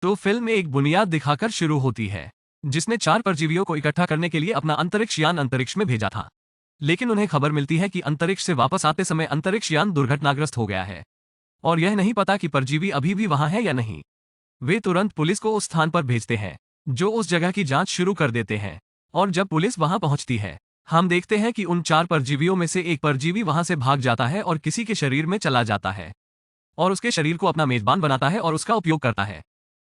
तो फिल्म एक बुनियाद दिखाकर शुरू होती है, जिसने 4 परजीवियों को इकट्ठा करने के लिए अपना अंतरिक्ष यान अंतरिक्ष में भेजा था। लेकिन उन्हें खबर मिलती है कि अंतरिक्ष से वापस आते समय अंतरिक्ष यान दुर्घटनाग्रस्त हो गया है और यह नहीं पता कि परजीवी अभी भी वहां है या नहीं। वे तुरंत पुलिस को उस स्थान पर भेजते हैं, जो उस जगह की जांच शुरू कर देते हैं। और जब पुलिस वहां पहुंचती है, हम देखते हैं कि उन 4 परजीवियों में से एक परजीवी वहां से भाग जाता है और किसी के शरीर में चला जाता है और उसके शरीर को अपना मेजबान बनाता है और उसका उपयोग करता है।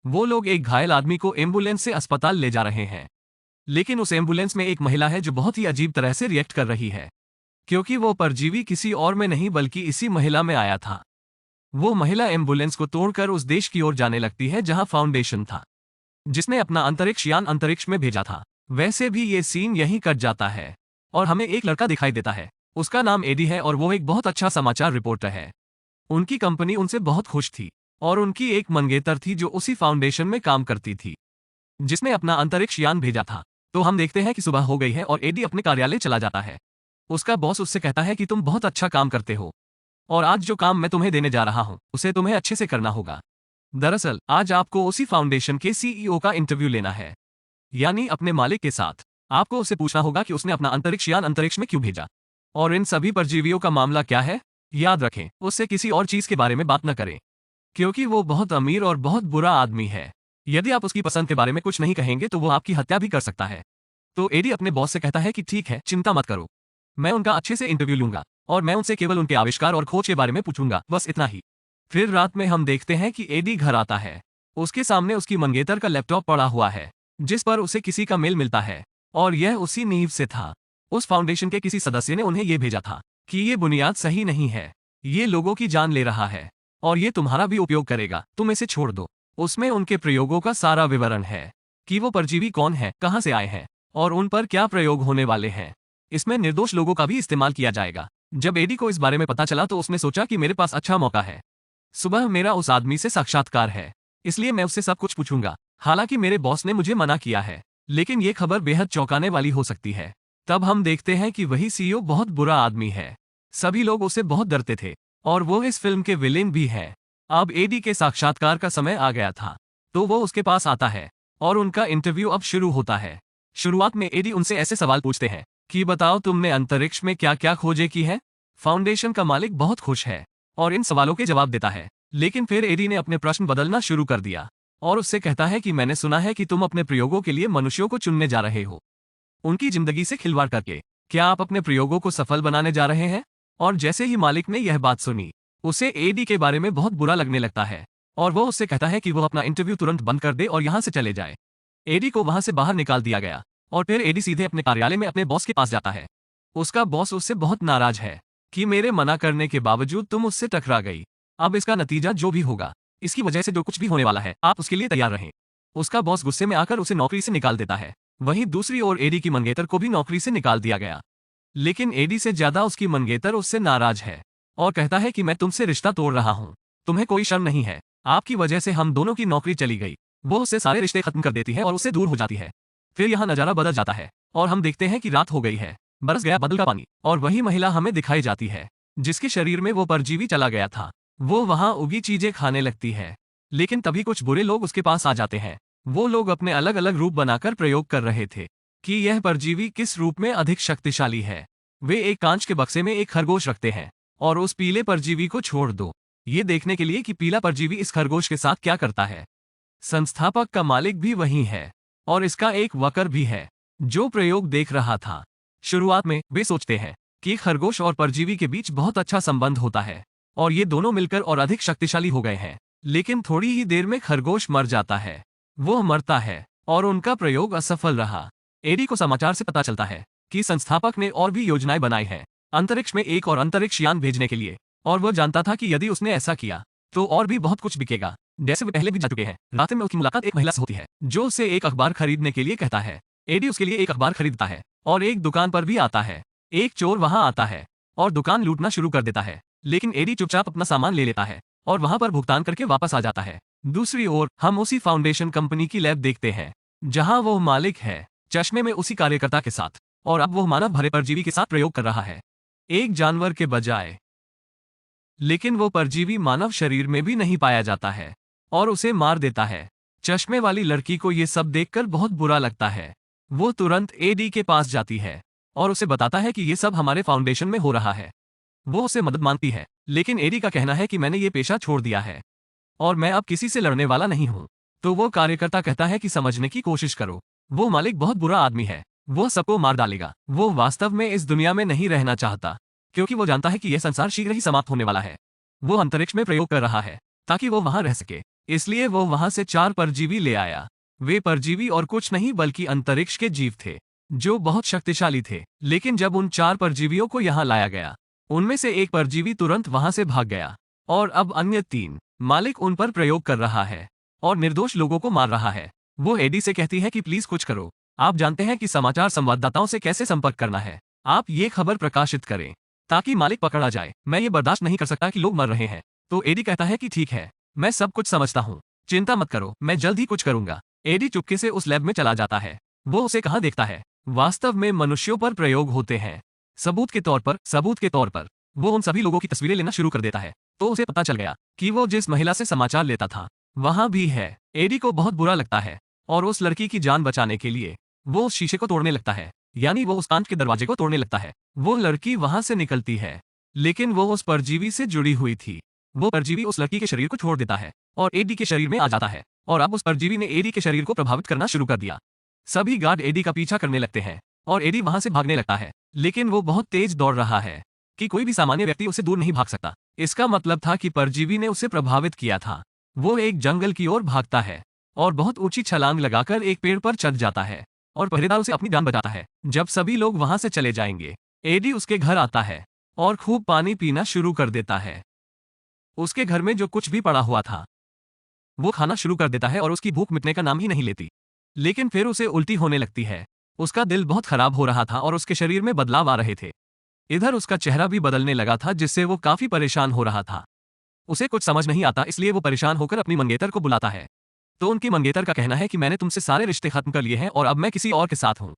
वो लोग एक घायल आदमी को एम्बुलेंस से अस्पताल ले जा रहे हैं, लेकिन उस एम्बुलेंस में एक महिला है जो बहुत ही अजीब तरह से रिएक्ट कर रही है, क्योंकि वो परजीवी किसी और में नहीं बल्कि इसी महिला में आया था। वो महिला एम्बुलेंस को तोड़कर उस देश की ओर जाने लगती है जहां फाउंडेशन था, जिसने अपना अंतरिक्ष यान अंतरिक्ष में भेजा था। वैसे भी ये सीन यहीं कट जाता है और हमें एक लड़का दिखाई देता है। उसका नाम एडी है और वो एक बहुत अच्छा समाचार रिपोर्टर है। उनकी कंपनी उनसे बहुत खुश थी और उनकी एक मंगेतर थी जो उसी फाउंडेशन में काम करती थी, जिसने अपना अंतरिक्ष यान भेजा था। तो हम देखते हैं कि सुबह हो गई है और एडी अपने कार्यालय चला जाता है। उसका बॉस उससे कहता है कि तुम बहुत अच्छा काम करते हो और आज जो काम मैं तुम्हें देने जा रहा हूं उसे तुम्हें अच्छे से करना होगा। दरअसल आज आपको उसी फाउंडेशन के सीईओ का इंटरव्यू लेना है, यानी अपने मालिक के साथ। आपको उससे पूछना होगा कि उसने अपना अंतरिक्ष यान अंतरिक्ष में क्यों भेजा और इन सभी परजीवियों का मामला क्या है। याद रखें, उससे किसी और चीज के बारे में बात न करें, क्योंकि वो बहुत अमीर और बहुत बुरा आदमी है। यदि आप उसकी पसंद के बारे में कुछ नहीं कहेंगे तो वो आपकी हत्या भी कर सकता है। तो एडी अपने बॉस से कहता है कि ठीक है, चिंता मत करो, मैं उनका अच्छे से इंटरव्यू लूंगा और मैं उनसे केवल उनके आविष्कार और खोज के बारे में पूछूंगा, बस इतना ही। फिर रात में हम देखते हैं कि एडी घर आता है। उसके सामने उसकी मंगेतर का लैपटॉप पड़ा हुआ है, जिस पर उसे किसी का मेल मिलता है और यह उसी नींव से था। उस फाउंडेशन के किसी सदस्य ने उन्हें यह भेजा था कि ये बुनियाद सही नहीं है, ये लोगों की जान ले रहा है और ये तुम्हारा भी उपयोग करेगा, तुम इसे छोड़ दो। उसमें उनके प्रयोगों का सारा विवरण है कि वो परजीवी कौन है, कहां से आए हैं और उन पर क्या प्रयोग होने वाले हैं। इसमें निर्दोष लोगों का भी इस्तेमाल किया जाएगा। जब एडी को इस बारे में पता चला तो उसने सोचा कि मेरे पास अच्छा मौका है। सुबह मेरा उस आदमी से साक्षात्कार है, इसलिए मैं उससे सब कुछ पूछूंगा। हालांकि मेरे बॉस ने मुझे मना किया है, लेकिन ये खबर बेहद चौंकाने वाली हो सकती है। तब हम देखते हैं कि वही सीईओ बहुत बुरा आदमी है। सभी लोग उससे बहुत डरते थे और वो इस फिल्म के विलेन भी है। अब एडी के साक्षात्कार का समय आ गया था, तो वो उसके पास आता है और उनका इंटरव्यू अब शुरू होता है। शुरुआत में एडी उनसे ऐसे सवाल पूछते हैं कि बताओ तुमने अंतरिक्ष में क्या क्या खोजें की है। फाउंडेशन का मालिक बहुत खुश है और इन सवालों के जवाब देता है, लेकिन फिर एडी ने अपने प्रश्न बदलना शुरू कर दिया और उससे कहता है कि मैंने सुना है कि तुम अपने प्रयोगों के लिए मनुष्यों को चुनने जा रहे हो, उनकी जिंदगी से खिलवाड़ करके। क्या आप अपने प्रयोगों को सफल बनाने जा रहे हैं? और जैसे ही मालिक ने यह बात सुनी, उसे एडी के बारे में बहुत बुरा लगने लगता है और वो उससे कहता है कि वो अपना इंटरव्यू तुरंत बंद कर दे और यहाँ से चले जाए। एडी को वहां से बाहर निकाल दिया गया और फिर एडी सीधे अपने कार्यालय में अपने बॉस के पास जाता है। उसका बॉस उससे बहुत नाराज है कि मेरे मना करने के बावजूद तुम उससे टकरा गई। अब इसका नतीजा जो भी होगा, इसकी वजह से जो कुछ भी होने वाला है, आप उसके लिए तैयार रहें। उसका बॉस गुस्से में आकर उसे नौकरी से निकाल देता है। वहीं दूसरी ओर एडी की मंगेतर को भी नौकरी से निकाल दिया गया, लेकिन एडी से ज्यादा उसकी मंगेतर उससे नाराज है और कहता है कि मैं तुमसे रिश्ता तोड़ रहा हूँ, तुम्हें कोई शर्म नहीं है, आपकी वजह से हम दोनों की नौकरी चली गई। वो उससे सारे रिश्ते खत्म कर देती है और उससे दूर हो जाती है। फिर यहाँ नजारा बदल जाता है और हम देखते हैं कि रात हो गई है, बरस गया बादल का पानी और वही महिला हमें दिखाई जाती है जिसके शरीर में वो परजीवी चला गया था। वो वहां उगी चीजें खाने लगती है, लेकिन तभी कुछ बुरे लोग उसके पास आ जाते हैं। वो लोग अपने अलग अलग रूप बनाकर प्रयोग कर रहे थे कि यह परजीवी किस रूप में अधिक शक्तिशाली है। वे एक कांच के बक्से में एक खरगोश रखते हैं और उस पीले परजीवी को छोड़ दो, ये देखने के लिए कि पीला परजीवी इस खरगोश के साथ क्या करता है। संस्थापक का मालिक भी वही है और इसका एक वर्कर भी है जो प्रयोग देख रहा था। शुरुआत में वे सोचते हैं कि खरगोश और परजीवी के बीच बहुत अच्छा संबंध होता है और ये दोनों मिलकर और अधिक शक्तिशाली हो गए हैं, लेकिन थोड़ी ही देर में खरगोश मर जाता है। वो मरता है और उनका प्रयोग असफल रहा। एडी को समाचार से पता चलता है कि संस्थापक ने और भी योजनाएं बनाई हैं अंतरिक्ष में एक और अंतरिक्ष यान भेजने के लिए, और वो जानता था कि यदि उसने ऐसा किया तो और भी बहुत कुछ बिकेगा, जैसे वे पहले भी जा चुके हैं। रात में उसकी मुलाकात एक महिला से होती है जो उससे एक अखबार खरीदने के लिए कहता है। एडी उसके लिए एक अखबार खरीदता है और एक दुकान पर भी आता है। एक चोर वहां आता है और दुकान लूटना शुरू कर देता है, लेकिन एडी चुपचाप अपना सामान ले लेता है और वहां पर भुगतान करके वापस आ जाता है। दूसरी ओर हम उसी फाउंडेशन कंपनी की लैब देखते हैं जहां वो मालिक है, चश्मे में उसी कार्यकर्ता के साथ, और अब वो मानव भरे परजीवी के साथ प्रयोग कर रहा है, एक जानवर के बजाय। लेकिन वो परजीवी मानव शरीर में भी नहीं पाया जाता है और उसे मार देता है। चश्मे वाली लड़की को ये सब देखकर बहुत बुरा लगता है। वो तुरंत एडी के पास जाती है और उसे बताता है कि ये सब हमारे फाउंडेशन में हो रहा है। वो उसे मदद मांगती है, लेकिन एडी का कहना है कि मैंने ये पेशा छोड़ दिया है और मैं अब किसी से लड़ने वाला नहीं हूँ। तो वो कार्यकर्ता कहता है कि समझने की कोशिश करो, वो मालिक बहुत बुरा आदमी है, वो सबको मार डालेगा। वो वास्तव में इस दुनिया में नहीं रहना चाहता, क्योंकि वो जानता है कि यह संसार शीघ्र ही समाप्त होने वाला है। वो अंतरिक्ष में प्रयोग कर रहा है ताकि वो वहां रह सके, इसलिए वो वहां से 4 परजीवी ले आया। वे परजीवी और कुछ नहीं बल्कि अंतरिक्ष के जीव थे, जो बहुत शक्तिशाली थे। लेकिन जब उन 4 परजीवियों को यहाँ लाया गया, उनमें से एक परजीवी तुरंत वहां से भाग गया और अब अन्य 3 मालिक उन पर प्रयोग कर रहा है और निर्दोष लोगों को मार रहा है। वो एडी से कहती है कि प्लीज कुछ करो, आप जानते हैं कि समाचार संवाददाताओं से कैसे संपर्क करना है, आप ये खबर प्रकाशित करें ताकि मालिक पकड़ा जाए। मैं ये बर्दाश्त नहीं कर सकता कि लोग मर रहे हैं। तो एडी कहता है कि ठीक है, मैं सब कुछ समझता हूँ, चिंता मत करो, मैं जल्द ही कुछ करूंगा। एडी चुपके से उस लैब में चला जाता है। वो उसे कहाँ देखता है, वास्तव में मनुष्यों पर प्रयोग होते हैं। सबूत के तौर पर वो उन सभी लोगों की तस्वीरें लेना शुरू कर देता है। तो उसे पता चल गया कि वो जिस महिला से समाचार लेता था वहां भी है। एडी को बहुत बुरा लगता है और उस लड़की की जान बचाने के लिए वो उस शीशे को तोड़ने लगता है, यानी वो उस कांच के दरवाजे को तोड़ने लगता है। वो लड़की वहां से निकलती है, लेकिन वो उस परजीवी से जुड़ी हुई थी। वो परजीवी उस लड़की के शरीर को छोड़ देता है और एडी के शरीर में आ जाता है और अब उस परजीवी ने एडी के शरीर को प्रभावित करना शुरू कर दिया। सभी गार्ड एडी का पीछा करने लगते हैं और एडी वहां से भागने लगता है, लेकिन वो बहुत तेज दौड़ रहा है कि कोई भी सामान्य व्यक्ति उसे दूर नहीं भाग सकता। इसका मतलब था कि परजीवी ने उसे प्रभावित किया था। वो एक जंगल की ओर भागता है और बहुत ऊंची छलांग लगाकर एक पेड़ पर चढ़ जाता है और पहरेदार उसे अपनी जान बचाता है। जब सभी लोग वहां से चले जाएंगे, एडी उसके घर आता है और खूब पानी पीना शुरू कर देता है। उसके घर में जो कुछ भी पड़ा हुआ था वो खाना शुरू कर देता है और उसकी भूख मिटने का नाम ही नहीं लेती। लेकिन फिर उसे उल्टी होने लगती है। उसका दिल बहुत खराब हो रहा था और उसके शरीर में बदलाव आ रहे थे। इधर उसका चेहरा भी बदलने लगा था, जिससे वो काफी परेशान हो रहा था। उसे कुछ समझ नहीं आता, इसलिए वो परेशान होकर अपनी मंगेतर को बुलाता है। तो उनकी मंगेतर का कहना है कि मैंने तुमसे सारे रिश्ते खत्म कर लिए हैं और अब मैं किसी और के साथ हूँ।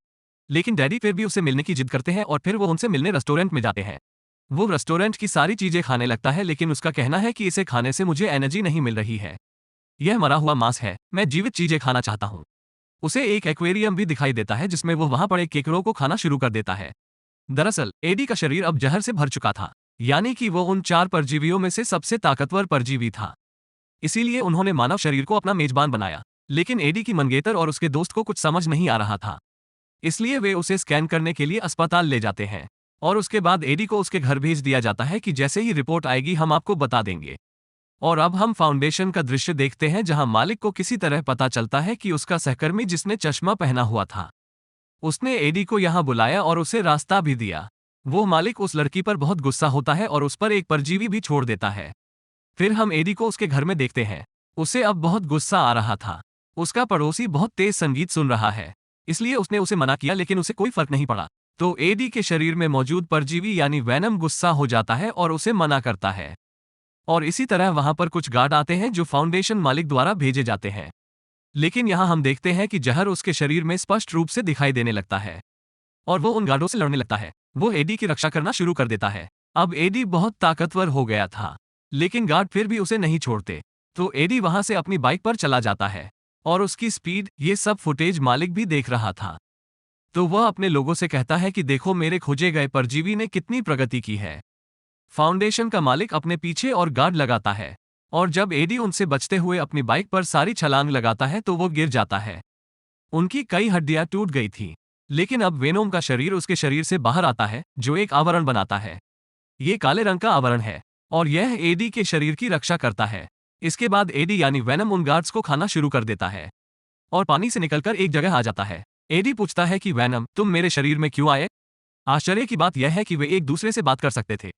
लेकिन डैडी फिर भी उसे मिलने की जिद करते हैं और फिर वो उनसे मिलने रेस्टोरेंट में जाते हैं। वो रेस्टोरेंट की सारी चीजें खाने लगता है, लेकिन उसका कहना है कि इसे खाने से मुझे एनर्जी नहीं मिल रही है। यह मरा हुआ मांस है, मैं जीवित चीजें खाना चाहता हूँ। उसे एक एक्वेरियम भी दिखाई देता है जिसमें वो वहां पड़े केकड़ों को खाना शुरू कर देता है। दरअसल एडी का शरीर अब जहर से भर चुका था, यानी कि वो उन 4 परजीवियों में से सबसे ताकतवर परजीवी था। इसीलिए उन्होंने मानव शरीर को अपना मेजबान बनाया। लेकिन एडी की मंगेतर और उसके दोस्त को कुछ समझ नहीं आ रहा था, इसलिए वे उसे स्कैन करने के लिए अस्पताल ले जाते हैं और उसके बाद एडी को उसके घर भेज दिया जाता है कि जैसे ही रिपोर्ट आएगी हम आपको बता देंगे। और अब हम फाउंडेशन का दृश्य देखते हैं, जहां मालिक को किसी तरह पता चलता है कि उसका सहकर्मी जिसने चश्मा पहना हुआ था, उसने एडी को यहां बुलाया और उसे रास्ता भी दिया। वो मालिक उस लड़की पर बहुत गुस्सा होता है और उस पर एक परजीवी भी छोड़ देता है। फिर हम एडी को उसके घर में देखते हैं। उसे अब बहुत गुस्सा आ रहा था। उसका पड़ोसी बहुत तेज संगीत सुन रहा है, इसलिए उसने उसे मना किया, लेकिन उसे कोई फर्क नहीं पड़ा। तो एडी के शरीर में मौजूद परजीवी यानी वैनम गुस्सा हो जाता है और उसे मना करता है। और इसी तरह वहां पर कुछ गार्ड आते हैं जो फाउंडेशन मालिक द्वारा भेजे जाते हैं। लेकिन यहां हम देखते हैं कि जहर उसके शरीर में स्पष्ट रूप से दिखाई देने लगता है और वो उन गार्डों से लड़ने लगता है। वो एडी की रक्षा करना शुरू कर देता है। अब एडी बहुत ताकतवर हो गया था, लेकिन गार्ड फिर भी उसे नहीं छोड़ते। तो एडी वहां से अपनी बाइक पर चला जाता है और उसकी स्पीड, ये सब फुटेज मालिक भी देख रहा था। तो वह अपने लोगों से कहता है कि देखो मेरे खोजे गए परजीवी ने कितनी प्रगति की है। फाउंडेशन का मालिक अपने पीछे और गार्ड लगाता है और जब एडी उनसे बचते हुए अपनी बाइक पर सारी छलांग लगाता है तो वो गिर जाता है। उनकी कई हड्डियां टूट गई थी, लेकिन अब वेनोम का शरीर उसके शरीर से बाहर आता है, जो एक आवरण बनाता है। ये काले रंग का आवरण है और यह एडी के शरीर की रक्षा करता है। इसके बाद एडी यानी वेनम उन गार्ड्स को खाना शुरू कर देता है और पानी से निकलकर एक जगह आ जाता है। एडी पूछता है कि वेनम, तुम मेरे शरीर में क्यों आए? आश्चर्य की बात यह है कि वे एक दूसरे से बात कर सकते थे।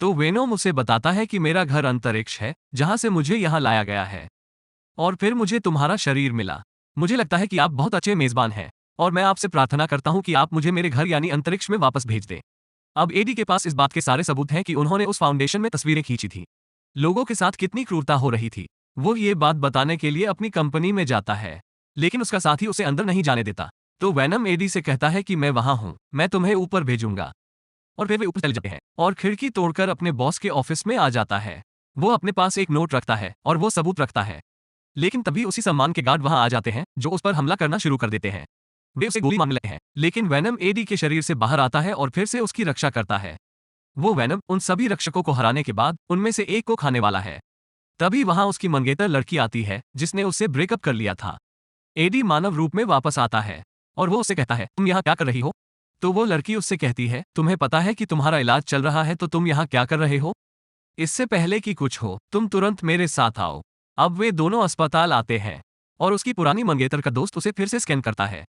तो वेनोम उसे बताता है कि मेरा घर अंतरिक्ष है, जहां से मुझे यहां लाया गया है और फिर मुझे तुम्हारा शरीर मिला। मुझे लगता है कि आप बहुत अच्छे मेजबान हैं और मैं आपसे प्रार्थना करता हूं कि आप मुझे मेरे घर यानी अंतरिक्ष में वापस भेज दें। अब एडी के पास इस बात के सारे सबूत हैं कि उन्होंने उस फाउंडेशन में तस्वीरें खींची थी। लोगों के साथ कितनी क्रूरता हो रही थी। वो ये बात बताने के लिए अपनी कंपनी में जाता है, लेकिन उसका साथी उसे अंदर नहीं जाने देता। तो वैनम एडी से कहता है कि मैं वहां हूं, मैं तुम्हें ऊपर भेजूंगा। और फिर वे ऊपर चले जाते हैं और खिड़की तोड़कर अपने बॉस के ऑफिस में आ जाता है। वो अपने पास एक नोट रखता है और वो सबूत रखता है। लेकिन तभी उसी सम्मान के गार्ड वहां आ जाते हैं जो उस पर हमला करना शुरू कर देते हैं। वे उसे गोली मारने लगते हैं, लेकिन वेनम एडी के शरीर से बाहर आता है और फिर से उसकी रक्षा करता है। वो वेनम उन सभी रक्षकों को हराने के बाद उनमें से एक को खाने वाला है। तभी वहां उसकी मंगेतर लड़की आती है जिसने उससे ब्रेकअप कर लिया था। एडी मानव रूप में वापस आता है और वो उससे कहता है, तुम यहाँ क्या कर रही हो? तो वो लड़की उससे कहती है, तुम्हें पता है कि तुम्हारा इलाज चल रहा है तो तुम यहाँ क्या कर रहे हो? इससे पहले कि कुछ हो तुम तुरंत मेरे साथ आओ। अब वे दोनों अस्पताल आते हैं और उसकी पुरानी मंगेतर का दोस्त उसे फिर से स्कैन करता है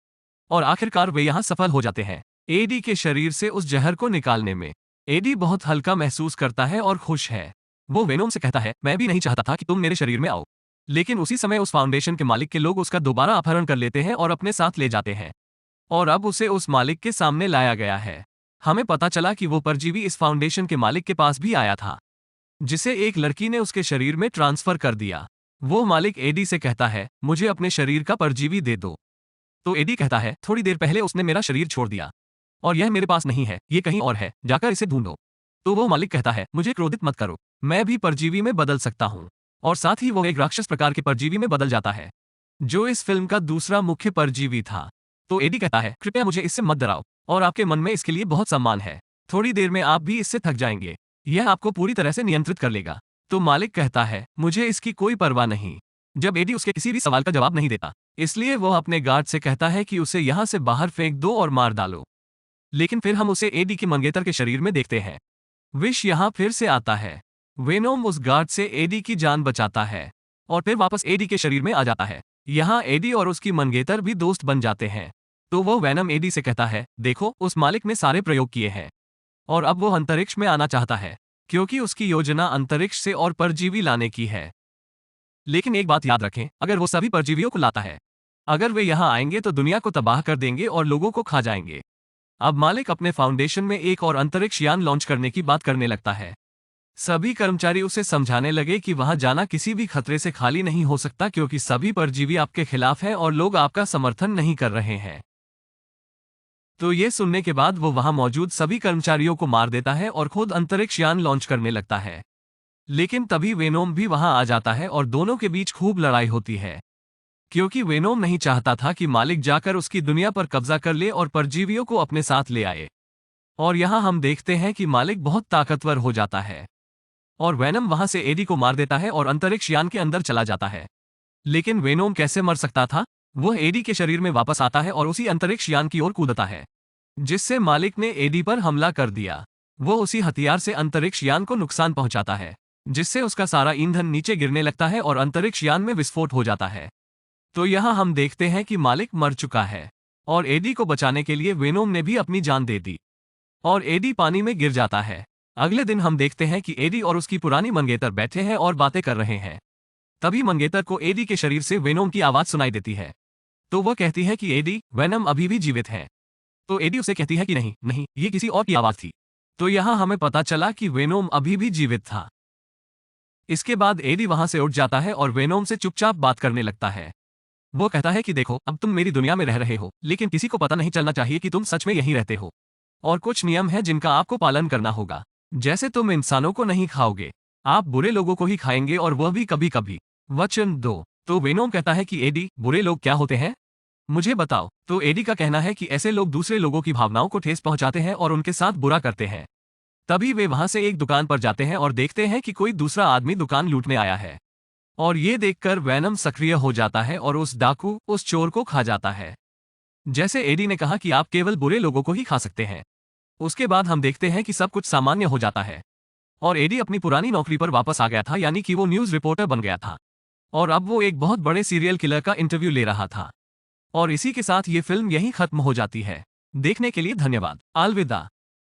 और आखिरकार वे यहाँ सफल हो जाते हैं एडी के शरीर से उस जहर को निकालने में। एडी बहुत हल्का महसूस करता है और खुश है। वो वेनोम से कहता है, मैं भी नहीं चाहता था कि तुम मेरे शरीर में आओ। लेकिन उसी समय उस फाउंडेशन के मालिक के लोग उसका दोबारा अपहरण कर लेते हैं और अपने साथ ले जाते हैं और अब उसे उस मालिक के सामने लाया गया है। हमें पता चला कि वो परजीवी इस फाउंडेशन के मालिक के पास भी आया था जिसे एक लड़की ने उसके शरीर में ट्रांसफर कर दिया। वो मालिक एडी से कहता है, मुझे अपने शरीर का परजीवी दे दो। तो एडी कहता है, थोड़ी देर पहले उसने मेरा शरीर छोड़ दिया और यह मेरे पास नहीं है, ये कहीं और है, जाकर इसे ढूंढो। तो वो मालिक कहता है, मुझे क्रोधित मत करो, मैं भी परजीवी में बदल सकता हूँ। और साथ ही वो एक राक्षस प्रकार के परजीवी में बदल जाता है जो इस फिल्म का दूसरा मुख्य परजीवी था। तो एडी कहता है, कृपया मुझे इससे मत डराओ और आपके मन में इसके लिए बहुत सम्मान है। थोड़ी देर में आप भी इससे थक जाएंगे, यह आपको पूरी तरह से नियंत्रित कर लेगा। तो मालिक कहता है, मुझे इसकी कोई परवाह नहीं। जब एडी उसके किसी भी सवाल का जवाब नहीं देता, इसलिए वो अपने गार्ड से कहता है कि उसे यहाँ से बाहर फेंक दो और मार डालो। लेकिन फिर हम उसे एडी की मंगेतर के शरीर में देखते हैं। विश यहाँ फिर से आता है। वेनोम उस गार्ड से एडी की जान बचाता है और फिर वापस एडी के शरीर में आ जाता है। यहाँ एडी और उसकी मंगेतर भी दोस्त बन जाते हैं। तो वो वेनम एडी से कहता है, देखो उस मालिक ने सारे प्रयोग किए हैं और अब वो अंतरिक्ष में आना चाहता है क्योंकि उसकी योजना अंतरिक्ष से और परजीवी लाने की है। लेकिन एक बात याद रखें, अगर वो सभी परजीवियों को लाता है, अगर वे यहाँ आएंगे तो दुनिया को तबाह कर देंगे और लोगों को खा जाएंगे। अब मालिक अपने फाउंडेशन में एक और अंतरिक्ष यान लॉन्च करने की बात करने लगता है। सभी कर्मचारी उसे समझाने लगे कि वहां जाना किसी भी खतरे से खाली नहीं हो सकता क्योंकि सभी परजीवी आपके खिलाफ हैं और लोग आपका समर्थन नहीं कर रहे हैं। तो ये सुनने के बाद वो वहां मौजूद सभी कर्मचारियों को मार देता है और खुद अंतरिक्ष यान लॉन्च करने लगता है। लेकिन तभी वेनोम भी वहां आ जाता है और दोनों के बीच खूब लड़ाई होती है क्योंकि वेनोम नहीं चाहता था कि मालिक जाकर उसकी दुनिया पर कब्जा कर ले और परजीवियों को अपने साथ ले आए। और यहां हम देखते हैं कि मालिक बहुत ताकतवर हो जाता है और वेनम वहां से एडी को मार देता है और अंतरिक्ष यान के अंदर चला जाता है। लेकिन वेनोम कैसे मर सकता था? वह एडी के शरीर में वापस आता है और उसी अंतरिक्ष यान की ओर कूदता है जिससे मालिक ने एडी पर हमला कर दिया। वो उसी हथियार से अंतरिक्ष यान को नुकसान पहुंचाता है जिससे उसका सारा ईंधन नीचे गिरने लगता है और अंतरिक्ष यान में विस्फोट हो जाता है। तो यहां हम देखते हैं कि मालिक मर चुका है और एडी को बचाने के लिए वेनोम ने भी अपनी जान दे दी और एडी पानी में गिर जाता है। अगले दिन हम देखते हैं कि एडी और उसकी पुरानी मंगेतर बैठे हैं और बातें कर रहे हैं। तभी मंगेतर को एडी के शरीर से वेनोम की आवाज सुनाई देती है। तो वह कहती है कि एडी, वेनम अभी भी जीवित है। तो एडी उसे कहती है कि नहीं नहीं, ये किसी और की आवाज थी। तो यहां हमें पता चला कि वेनोम अभी भी जीवित था। इसके बाद एडी वहां से उठ जाता है और वेनोम से चुपचाप बात करने लगता है। वो कहता है कि देखो, अब तुम मेरी दुनिया में रह रहे हो, लेकिन किसी को पता नहीं चलना चाहिए कि तुम सच में यहीं रहते हो। और कुछ नियम है जिनका आपको पालन करना होगा। जैसे तुम इंसानों को नहीं खाओगे, आप बुरे लोगों को ही खाएंगे और वह भी कभी कभी। वचन दो। तो वेनोम कहता है कि एडी, बुरे लोग क्या होते हैं? मुझे बताओ। तो एडी का कहना है कि ऐसे लोग दूसरे लोगों की भावनाओं को ठेस पहुंचाते हैं और उनके साथ बुरा करते हैं। तभी वे वहां से एक दुकान पर जाते हैं और देखते हैं कि कोई दूसरा आदमी दुकान लूटने आया है और ये देखकर वेनम सक्रिय हो जाता है और उस डाकू, उस चोर को खा जाता है। जैसे एडी ने कहा कि आप केवल बुरे लोगों को ही खा सकते हैं। उसके बाद हम देखते हैं कि सब कुछ सामान्य हो जाता है और एडी अपनी पुरानी नौकरी पर वापस आ गया था, यानी कि वो न्यूज़ रिपोर्टर बन गया था और अब वो एक बहुत बड़े सीरियल किलर का इंटरव्यू ले रहा था। और इसी के साथ ये फिल्म यहीं खत्म हो जाती है। देखने के लिए धन्यवाद। अलविदा।